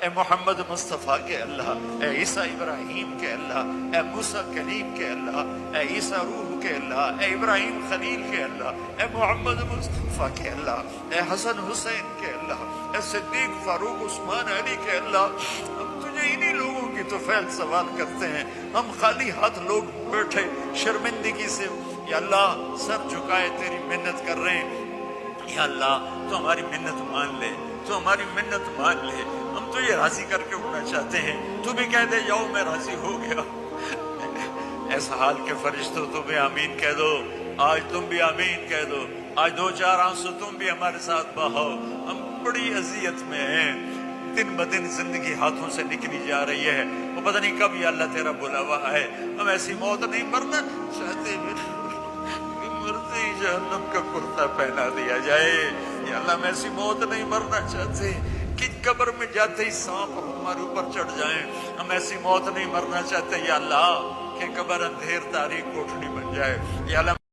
اے محمد مصطفیٰ کے اللہ، اے عیسیٰ ابراہیم کے اللہ، اے موسیٰ کلیم کے اللہ، اے عیسیٰ روح کے اللہ، اے ابراہیم خلیل کے اللہ، اے محمد مصطفیٰ کے اللہ، اے حسن حسین کے اللہ، اے صدیق فاروق عثمان علی کے اللہ، ہم تجھے انہی لوگوں کی تو فعل سوال کرتے ہیں، ہم خالی ہاتھ لوگ بیٹھے شرمندگی سے یا اللہ سر جھکائے تیری منت کر رہے ہیں، یا اللہ تو ہماری منت مان لے، تو ہماری منت مان لے، ہم تو یہ راضی کر کے اٹھنا چاہتے ہیں، تو بھی کہہ دے جاؤ میں راضی ہو گیا۔ ایسا حال کے فرشتوں تم بھی آمین کہہ دو، آج تم بھی آمین کہہ دو، آج دو چار آنسو تم بھی ہمارے ساتھ بہاؤ، ہم بڑی اذیت میں ہیں، دن بدن زندگی ہاتھوں سے نکلی جا رہی ہے، وہ پتہ نہیں کب یا اللہ تیرا بلاوا ہے، ہم ایسی موت نہیں مرنا چاہتے، مرتے ہی جہنم کا کرتا پہنا دیا جائے، یا اللہ ہم ایسی موت نہیں مرنا چاہتے کہ قبر میں جاتے ہی سانپ ہمارے اوپر چڑھ جائیں، ہم ایسی موت نہیں مرنا چاہتے یا اللہ کہ قبر اندھیر تاریک کوٹھڑی بن جائے، یا اللہ